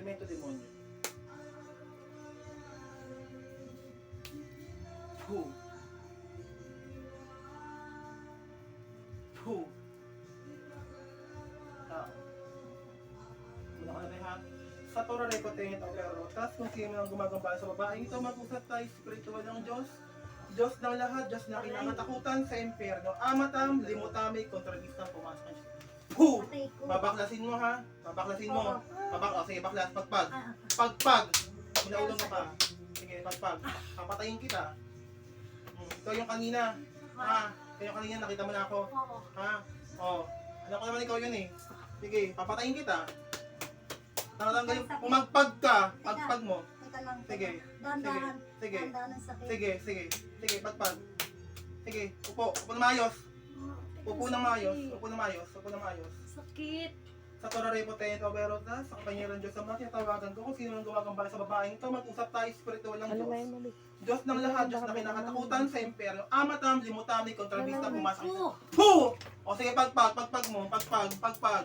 Elemento demonyo. Hu. Hu. Tao. Muna ka na rin ha. Sa Torah rekote ito pero tas kung sino ang gumagambala sa babaeng ito, mag-usap tayo spiritual ng Diyos. Diyos ng lahat, Diyos na kinakatakutan sa impyerno. Amatam, limutami, kontradistang pumasok siya. Hu! Babaklasin mo ha. Babaklasin mo. Sige, baklas. Pagpag. Pagpag. Minaulong ka pa. Sige, pagpag. Papatayin kita. Ikaw yung kanina. Ha? Ikaw yung kanina, nakita mo na ako. Ha? Oh. Alam ko naman ikaw yun eh. Sige, papatayin kita. Natanggalin, pumagpag ka. Pagpag mo. Sige. Dahan-dahan. Sige. Dahan-dahan sakit. Sige, pagpag. Sige, upo. Upo na maayos. Upo na maayos. Sakit. Sa Torah Repotento, pero sa kapangyarihan Diyos Ama, tinatawagan ko kung sino ang gumagambala sa babaeng ito, mag-usap tayo spiritual ng Diyos. Diyos ng lahat, Diyos na kinakatakutan sa impyerno. Amatam, limutami, kontrabista, pumasok. Hu! O sige, pagpag mo. Pagpag.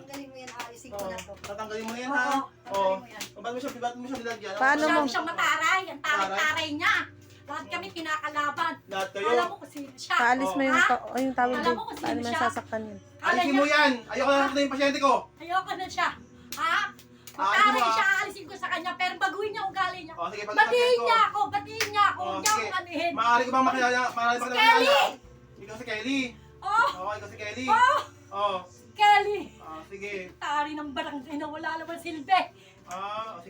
Tanggalin mo yan, alisin ko na to. Tatanggalin mo na yan ha. Tanggalin mo yan. Ba't mo siya nilagyan? Paano mo? Masyado siyang mataray. Ang taray-taray niya. Lahat kami pinakalaban. Lahat kayo. Alam mo kung sino siya. Paalis mo yung, yung tawag Alam din. mo kung sino Paano mo siya? sasaktan yun? Alisin mo yan! Ayoko na nakita yung pasyente ko! Ayoko na siya. Ha? Alisin mo, Mataray ha? siya, alisin ko sa kanya. Pero baguhin niya ugali niya. O sige, Batiin ko. niya ako. Huwag niya sige. akong anihin. Maaari ko bang makilala? Maaari ko Si bang Kelly! makilala? Ikaw si Kelly. Oh! Oo, ikaw si Kelly. Oh! Oo. Kelly! Sige. Tari ng barangay na wala naman silbi.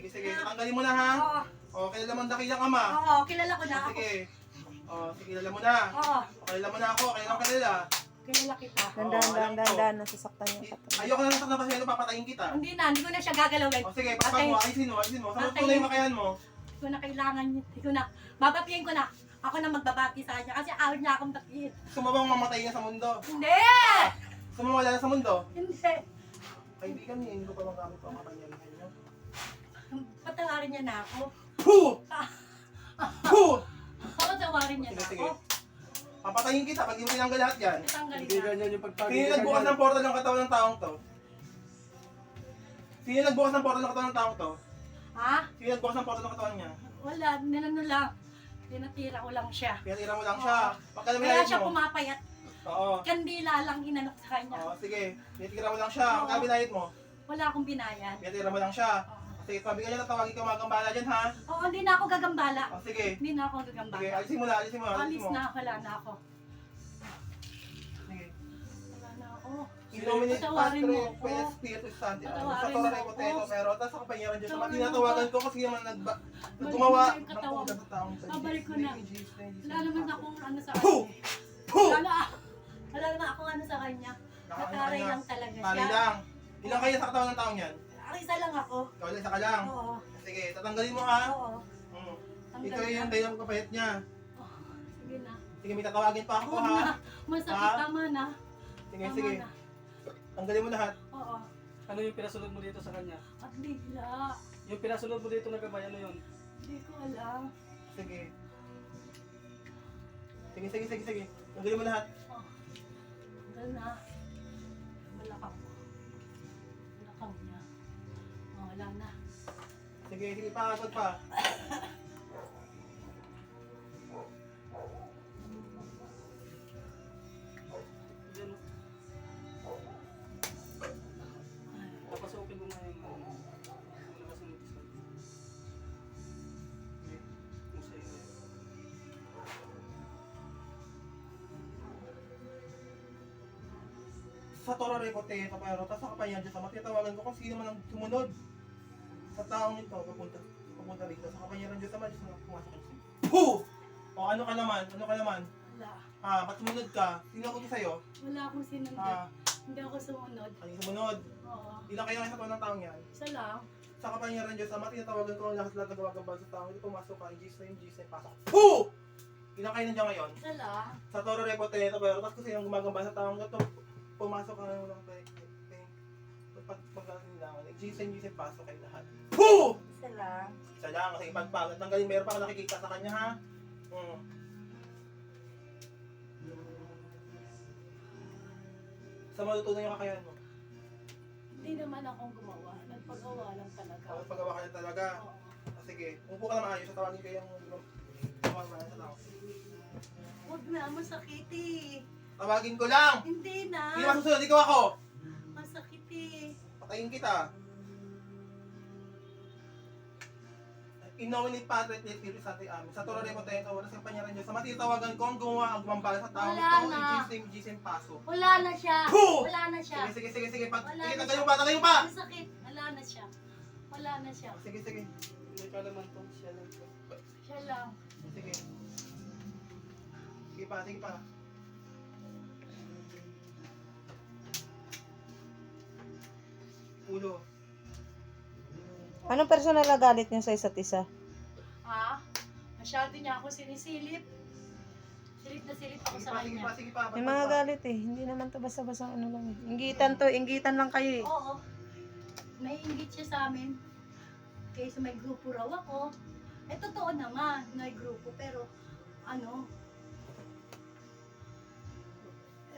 Sige. Tatanggalin mo na ha. Oo. O, kilala mo ang dakilang ama. Oo, kilala ko na ako. Sige. Sige, kilala mo na. Oo, Kilala mo na ako. Kilala mo kilala. kilala kita. Dahan-dahan, nasasaktan yung katawan. Ayoko na nasaktan na pasyente, papatayin kita. Hindi na siya gagalawin. Sige, pagpag mo. Alisin mo. Sa tunay makayan mo. Hindi ko na kailangan yun. Hindi ko na. Babatiin ko na. Ako na magbabati sa kanya kasi ayaw niya akong batiin. Gusto mo bang mamatay na sa mundo? Hindi! Gusto mo wala na sa mundo? Hindi. Kaibigan niya, hindi ko pa magamit pa ang kapangyarihan niyo. Patawarin niya na ako. Puh! Puh! Patawarin niya na Sige. ako. Papatayin kita pag hindi mo tinanggal lahat yan. Tatanggalin Hindi na. ganyan yung pagpag. Sino nagbukas ng portal ng katawan ng taong to? Sino nagbukas ng portal ng katawan ng taong to? Ha? Sino nagbukas ng portal ng katawan niya? Wala. Ninano lang. Tinatira ko lang siya. Pinatira mo lang siya. Pagka Kaya naminayad siya mo. pumapayat. Oo. Kandila lang inanok sa kanya. Sige. Pinatira mo lang siya. Pagka binayad mo. Wala akong binayan. Pinatira mo lang siya. Sige, sabi ka niya na tawagin ka magambala dyan ha. Oo, hindi na ako gagambala. Sige. Hindi na ako Sige, gagambala. alisin mo na. Alis na, wala na ako. Sige. Wala na ako. Illuminate Patawarin mo Padre, ako. Pwede Espiritu Santo. Sa Patawarin Torah mo Repotento, ako. pero tapos sa kapangyarihan Diyos, Patawarin mo tinatawagan ako. ko kasi naman Balik gumawa mo na yung katawan. ng taong Babalik ko na. Wala naman akong ano sa Puh! kanya. Puh! Wala naman akong ano sa kanya. Nakaano Nataray ka lang talaga Tali siya. lang. Ilang kayo sa katawan ng taong yan? Ang isa lang ako. Ikaw lang, isa ka lang. Oo. Sige, tatanggalin mo ha. Oo. Ikaw yung dahilan ng kapayat niya. Sige na. Sige, may tatawagin pa ako Huwag ha. na. Masakit, Ha? tama na. Sige, Tama sige. na. Tanggalin mo lahat. Oo. Ano yung pinasunod mo dito sa kanya? At bigla. Yung pinasunod mo dito na gabay, ano yun? Hindi ko alam. Sige. Sige. Tanggalin mo lahat. Oh. Tanggal na. Malakang ko. Malakang niya. Oh, wala na. Sige, pagod pa. Diyan. Papasukin mo nga yung ano kasunod sa yung sa iyo. Sa Torah Repotento, pero tapos sa kapangyarihan Diyos, matitawagan ko kung sino man ang sumunod sa taong ito, papunta rito. Sa kapangyarihan Diyos, Diyos na pumasok ka siya. Puh! O ano ka naman? Wala. Ba't sumunod ka? Sino ako sa'yo? Wala akong sinunod. Ah, Hindi ako sumunod. ano yung sumunod? Oo. Ilang kayo sa ng taong yan? Isa lang. Sa kapangyarihan Diyos, Ama, tinatawagan ko ang lahat na gumagambal sa taong ito, pumasok ka, in Jesus name, pasok. Puh! Ilang kayo nandiyan ngayon? Isa lang. Sa Torah Repotento, pero tapos kung sino ang gumagambal sa taong ito, pumasok ka na lang kayo. Pagkakailangan, in Jesus name, pasok kayo lahat. Puh! Isa lang. Isa lang, kasi pagpagod ng galing, meron pa ka nakikita sa kanya ha. Sa matutunan yung kakayahan mo. Hindi Hindi naman akong gumawa. Nagpagawa lang talaga. Pagawa ka na talaga. Oo. Sige, upo ka na maayos. Tatawagin ko yung gumagawa sa tao. Huwag na, masakit eh. Tawagin ko lang! Hindi na. Hindi masusunod, ikaw ako! Masakit eh. Patayin kita. Inawin ni Padre at Espiritu sa ating amin. Sa Torah de Potento, wala sa panyaran Diyos. Sa matitawagan ko ang gumawa ang gumambala sa tao. Wala Ito, na. Ijisim paso. Wala na siya. Puh! Wala na siya. Sige. Wala Sige, na tagayo siya. pa, tagayo pa! Masakit. Wala na siya. Wala na siya. Sige. May kalaman to. Siya lang to. Siya lang. Sige. Sige pa. Ulo. Anong personal na galit niyo sa isa't isa? Ha? Masyado niya ako sinisilip. Silip na silip ako sa kanya. Sige pa. May mga galit eh. Hindi naman to basta-basta ano lang eh. Inggitan lang kayo eh. Oo. Naiingit siya sa amin. Kaysa may grupo raw ako. Eh, totoo naman, may grupo. Pero, ano,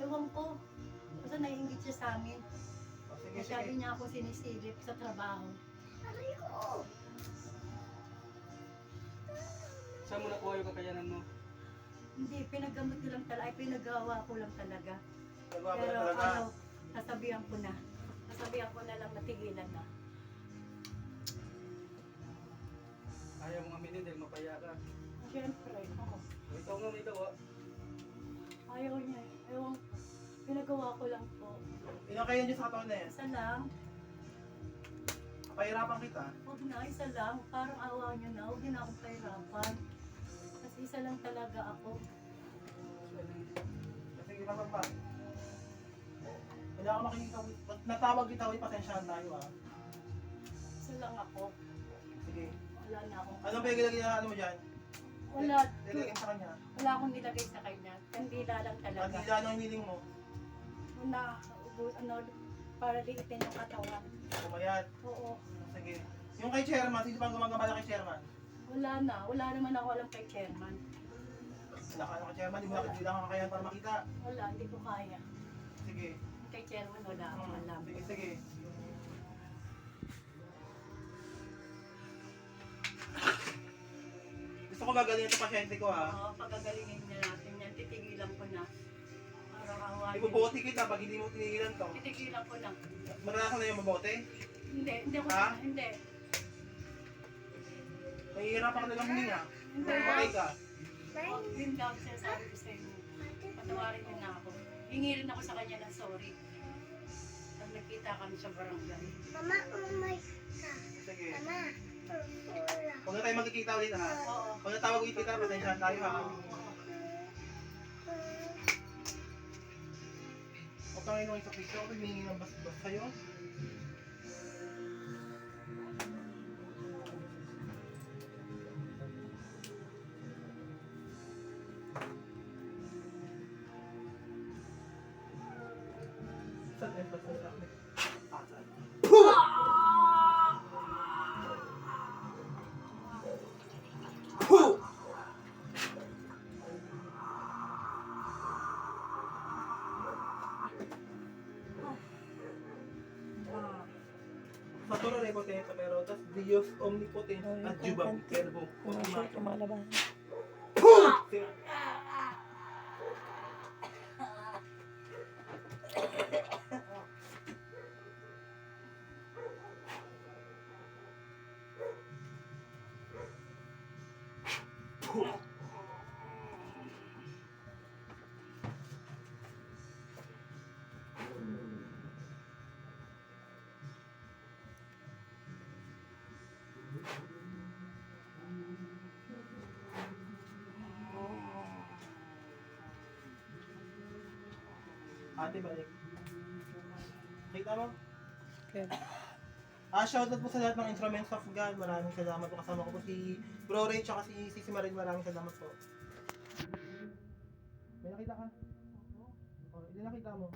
ewan ko. Basta naiingit siya sa amin. Masyado Sige. niya ako sinisilip sa trabaho. Saan mo nakuha yung kakayanan mo? Hindi, pinaggamot ko lang talaga. Ay, pinagawa ko lang talaga. Nagawa mo na Pero, talaga. ano, nasabihan ko na. Nasabihan ko na lang natigilan na. Ayaw mong aminin dahil mapaya ka. Siyempre, ako. Ikaw nga may gawa. Ayaw niya eh. Ewan, pinagawa ko lang po. Ilang kayo niyo sa katawan na yan? Isa lang. Pahirapan kita. Huwag na, isa lang. Parang awa niyo na. Huwag niyo na akong pahirapan. Kasi isa lang talaga ako. Sige pa. Wala ka makikita. Natawag kita, pasensyahan tayo ah. Isa lang ako. Sige. Wala na akong... Ano ba yung ginagawa mo dyan? Wala. Nilagay sa kanya. Wala akong nilagay sa kanya. Kandila lang talaga. Pagkila ng hiling mo. Una, ano, para liitin yung katawan. Pumayat. Oo. Sige. Yung kay Chairman, sino pang gumagambala kay Chairman? Wala na. Wala naman ako alam kay chairman. Wala ka kay Chairman, hindi lang kakayahan para makita. Wala, hindi ko kaya. Sige. Kay chairman, wala akong alam. Sige. Gusto ko magaling itong pasyente ko ha. Oo, pagagalingin niya natin yan. Titigilan ko na. Parang awa niya. Ibubuti kita pag hindi mo tinigilan to. Titigilan ko na. Maranasan na yung mabote? Hindi ako, Ha? hindi. Mahihirapan ka nilang huminga. Hindi. Okay ka. Yun lang sinasabi ko sa inyo. Patawarin niyo na ako. Hingi rin ako sa kanya ng sorry. Pag nagkita kami sa barangay. Mama, umay ka. Sige. Mama, wala. Huwag na tayo magkikita ulit ha. Oo. Pag natawag ulit kita, pasensyahan tayo ha. Huwag kang inuwi sa picture, ako hiningi ng bas sa'yo. Saan yung bas sa akin? Saan? Puh! Sa Torah de Potento, pero tas Dios omnipotent at jubam verbo. Pumasok, lumalaban. Ate, balik. Kita mo? Okay. Shoutout po sa lahat ng instruments of God. Maraming salamat po. Kasama ko po si Bro Ray tsaka si Sisi Marin. Maraming salamat po. May nakita ka? Oo. Hindi nakita mo.